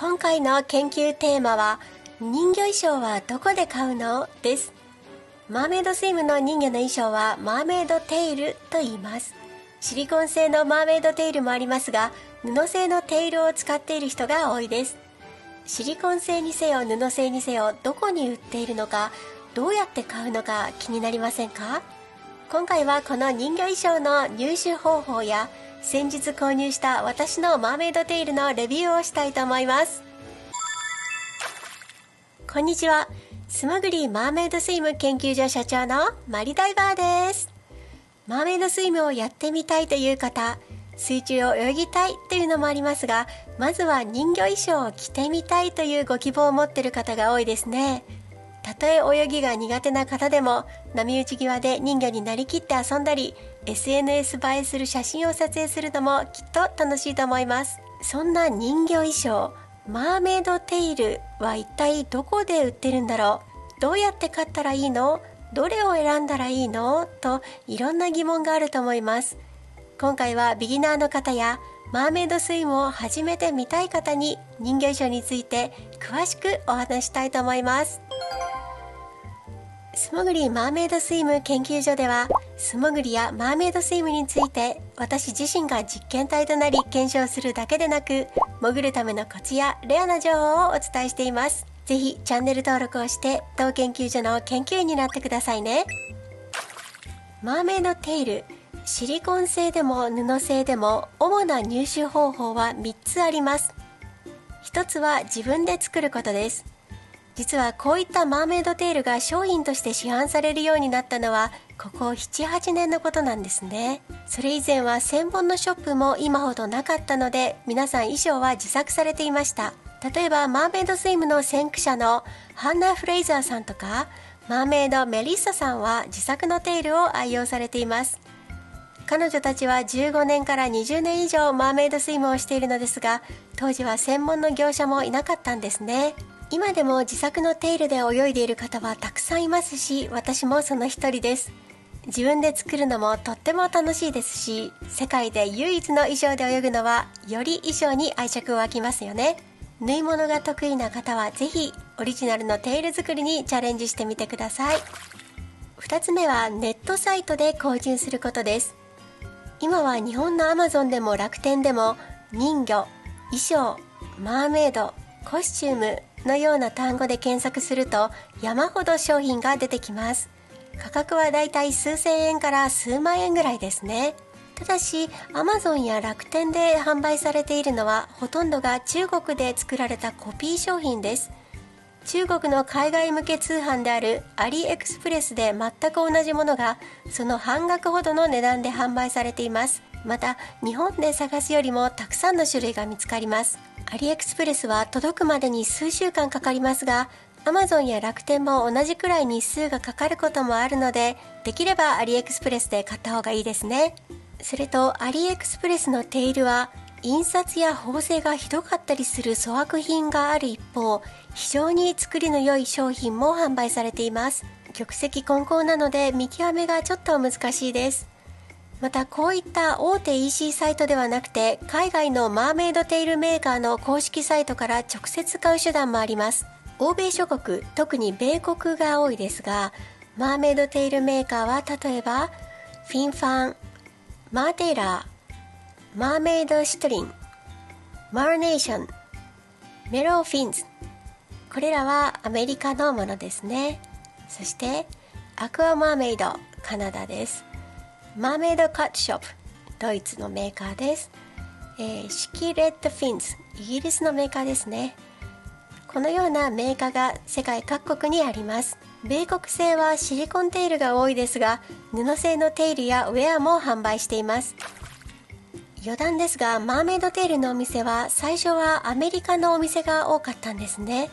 今回の研究テーマは人魚衣装はどこで買うのです。マーメイドスイムの人魚の衣装はマーメイドテールと言います。シリコン製のマーメイドテールもありますが、布製のテールを使っている人が多いです。シリコン製にせよ布製にせよ、どこに売っているのか、どうやって買うのか気になりませんか？今回はこの人魚衣装の入手方法や先日購入した私のマーメイドテールのレビューをしたいと思います。こんにちは。素潜りマーメイドスイム研究所社長のマリダイバーです。マーメイドスイムをやってみたいという方、水中を泳ぎたいというのもありますが、まずは人魚衣装を着てみたいというご希望を持っている方が多いですね。たとえ泳ぎが苦手な方でも、波打ち際で人魚になりきって遊んだり、SNS 映えする写真を撮影するのもきっと楽しいと思います。そんな人魚衣装、マーメイドテールは一体どこで売ってるんだろう？どうやって買ったらいいの？どれを選んだらいいの？といろんな疑問があると思います。今回はビギナーの方やマーメイドスイムを始めてみたい方に人魚衣装について詳しくお話したいと思います。素潜りマーメイドスイム研究所では、素潜りやマーメイドスイムについて私自身が実験体となり検証するだけでなく、潜るためのコツやレアな情報をお伝えしています。ぜひチャンネル登録をして当研究所の研究員になってくださいね。マーメイドテール、シリコン製でも布製でも主な入手方法は3つあります。1つは自分で作ることです。実はこういったマーメイドテールが商品として市販されるようになったのはここ 7,8 年のことなんですね。それ以前は専門のショップも今ほどなかったので、皆さん衣装は自作されていました。例えばマーメイドスイムの先駆者のハンナ・フレイザーさんとか、マーメイドメリッサさんは自作のテールを愛用されています。彼女たちは15年から20年以上マーメイドスイムをしているのですが、当時は専門の業者もいなかったんですね。今でも自作のテールで泳いでいる方はたくさんいますし、私もその一人です。自分で作るのもとっても楽しいですし、世界で唯一の衣装で泳ぐのはより衣装に愛着湧きますよね。縫い物が得意な方はぜひオリジナルのテール作りにチャレンジしてみてください。2つ目はネットサイトで購入することです。今は日本の Amazon でも楽天でも人魚、衣装、マーメイド、コスチュームのような単語で検索すると山ほど商品が出てきます。価格はだいたい数千円から数万円ぐらいですね。ただし Amazon や楽天で販売されているのはほとんどが中国で作られたコピー商品です。中国の海外向け通販であるアリエクスプレスで全く同じものがその半額ほどの値段で販売されています。また日本で探すよりもたくさんの種類が見つかります。アリエクスプレスは届くまでに数週間かかりますが、Amazon や楽天も同じくらい日数がかかることもあるので、できればアリエクスプレスで買った方がいいですね。それとアリエクスプレスのテールは印刷や縫製がひどかったりする粗悪品がある一方、非常に作りの良い商品も販売されています。玉石混交なので見極めがちょっと難しいです。またこういった大手 EC サイトではなくて、海外のマーメイドテールメーカーの公式サイトから直接買う手段もあります。欧米諸国、特に米国が多いですが、マーメイドテールメーカーは例えばフィンファン、マーテイラー、マーメイドシトリン、マーネーション、メローフィンズ、これらはアメリカのものですね。そしてアクアマーメイド、カナダです。マーメイドカットショップ、ドイツのメーカーです。シキレットフィンズ、イギリスのメーカーですね。このようなメーカーが世界各国にあります。米国製はシリコンテールが多いですが、布製のテールやウェアも販売しています。余談ですが、マーメイドテールのお店は最初はアメリカのお店が多かったんですね。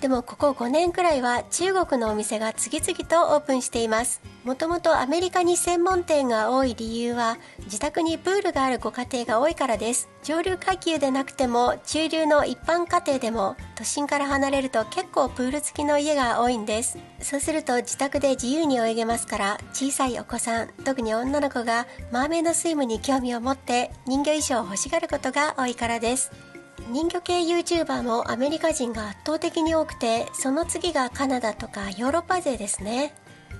でもここ5年くらいは中国のお店が次々とオープンしています。もともとアメリカに専門店が多い理由は、自宅にプールがあるご家庭が多いからです。上流階級でなくても中流の一般家庭でも都心から離れると結構プール付きの家が多いんです。そうすると自宅で自由に泳げますから、小さいお子さん、特に女の子がマーメイドスイムに興味を持って人魚衣装を欲しがることが多いからです。人魚系 YouTuber もアメリカ人が圧倒的に多くて、その次がカナダとかヨーロッパ勢ですね。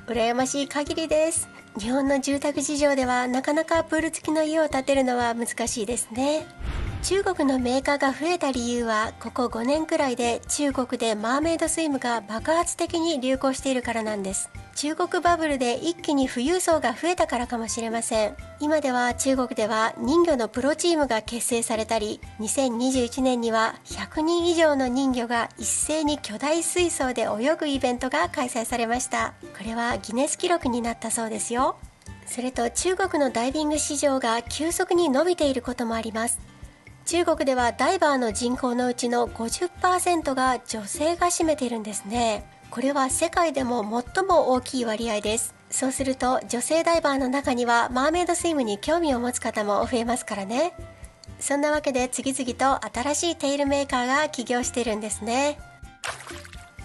羨ましい限りです。日本の住宅事情ではなかなかプール付きの家を建てるのは難しいですね。中国のメーカーが増えた理由は、ここ5年くらいで中国でマーメイドスイムが爆発的に流行しているからなんです。中国バブルで一気に富裕層が増えたからかもしれません。今では中国では人魚のプロチームが結成されたり、2021年には100人以上の人魚が一斉に巨大水槽で泳ぐイベントが開催されました。これはギネス記録になったそうですよ。それと中国のダイビング市場が急速に伸びていることもあります。中国ではダイバーの人口のうちの 50% が女性が占めているんですね。これは世界でも最も大きい割合です。そうすると女性ダイバーの中にはマーメイドスイムに興味を持つ方も増えますからね。そんなわけで次々と新しいテールメーカーが起業しているんですね。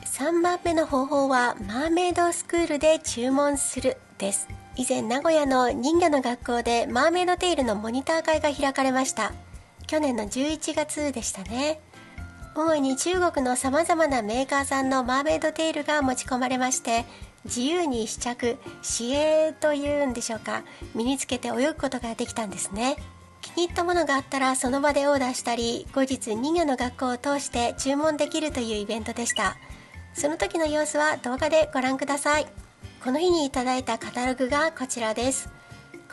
3番目の方法はマーメイドスクールで注文するです。以前名古屋の人魚の学校でマーメイドテールのモニター会が開かれました。去年の11月でしたね。主に中国のさまざまなメーカーさんのマーメイドテールが持ち込まれまして、自由に試着、試泳というんでしょうか、身につけて泳ぐことができたんですね。気に入ったものがあったらその場でオーダーしたり、後日人魚の学校を通して注文できるというイベントでした。その時の様子は動画でご覧ください。この日にいただいたカタログがこちらです。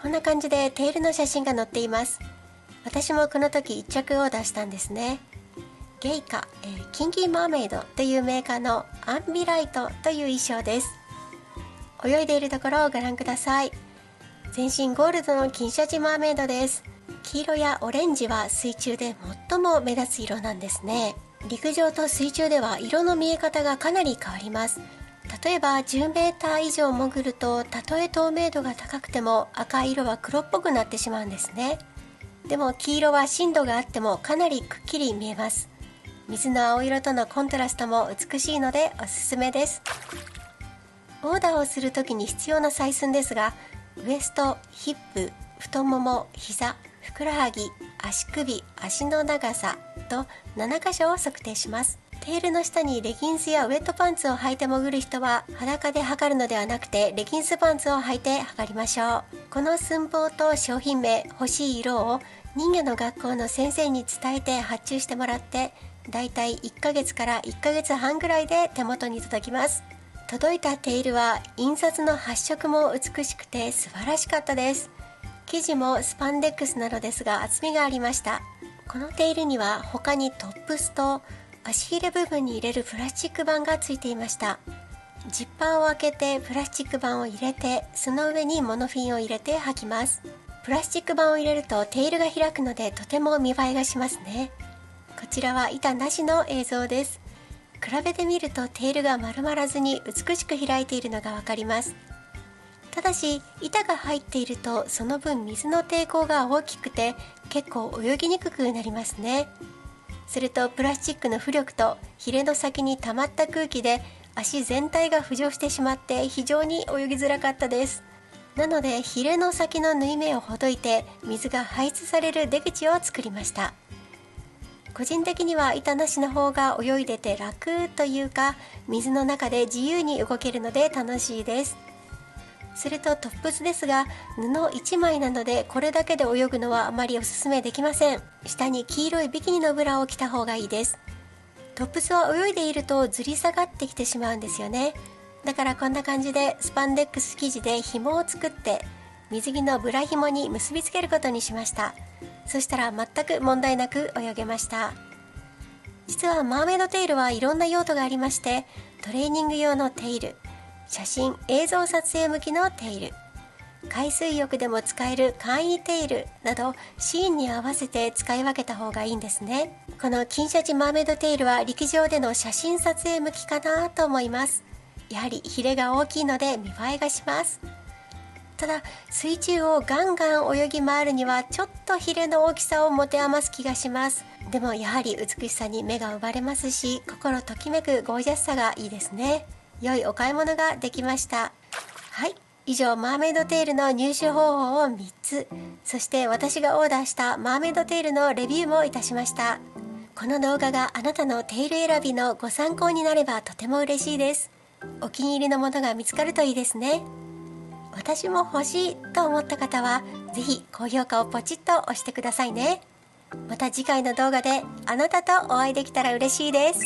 こんな感じでテールの写真が載っています。私もこの時1着オーダーしたんですね。ゲイカ、キンキーマーメイドというメーカーのアンビライトという衣装です。泳いでいるところをご覧ください。全身ゴールドの金シャチマーメイドです。黄色やオレンジは水中で最も目立つ色なんですね。陸上と水中では色の見え方がかなり変わります。例えば10メーター以上潜ると、たとえ透明度が高くても赤い色は黒っぽくなってしまうんですね。でも黄色は深度があってもかなりくっきり見えます。水の青色とのコントラストも美しいのでおすすめです。オーダーをするときに必要な採寸ですが、ウエスト、ヒップ、太もも、膝、ふくらはぎ、足首、足の長さと7箇所を測定します。テールの下にレギンスやウェットパンツを履いて潜る人は裸で測るのではなくて、レギンスパンツを履いて測りましょう。この寸法と商品名、欲しい色を人魚の学校の先生に伝えて発注してもらって、だいたい1ヶ月から1ヶ月半ぐらいで手元に届きます。届いたテールは印刷の発色も美しくて素晴らしかったです。生地もスパンデックスなのですが厚みがありました。このテールには他にトップスと足入れ部分に入れるプラスチック板がついていました。ジッパーを開けてプラスチック板を入れて、その上にモノフィンを入れて履きます。プラスチック板を入れるとテールが開くのでとても見栄えがしますね。こちらは板なしの映像です。比べてみるとテールが丸まらずに美しく開いているのがわかります。ただし板が入っているとその分水の抵抗が大きくて結構泳ぎにくくなりますね。するとプラスチックの浮力とヒレの先に溜まった空気で足全体が浮上してしまって非常に泳ぎづらかったです。なのでヒレの先の縫い目をほどいて水が排出される出口を作りました。個人的には板なしの方が泳いでて楽というか、水の中で自由に動けるので楽しいです。するとトップスですが、布1枚なのでこれだけで泳ぐのはあまりおすすめできません。下に黄色いビキニのブラを着た方がいいです。トップスは泳いでいるとずり下がってきてしまうんですよね。だからこんな感じでスパンデックス生地で紐を作って水着のブラ紐に結びつけることにしました。そしたら全く問題なく泳げました。実はマーメイドテールはいろんな用途がありまして、トレーニング用のテール、写真・映像撮影向きのテール、海水浴でも使える簡易テールなどシーンに合わせて使い分けた方がいいんですね。この金シャチマーメイドテールは陸上での写真撮影向きかなと思います。やはりヒレが大きいので見栄えがします。ただ水中をガンガン泳ぎ回るにはちょっとヒレの大きさを持て余す気がします。でもやはり美しさに目が奪われますし、心ときめくゴージャスさがいいですね。良いお買い物ができました。はい、以上マーメイドテールの入手方法を3つ、そして私がオーダーしたマーメイドテールのレビューもいたしました。この動画があなたのテール選びのご参考になればとても嬉しいです。お気に入りのものが見つかるといいですね。私も欲しいと思った方はぜひ高評価をポチッと押してくださいね。また次回の動画であなたとお会いできたら嬉しいです。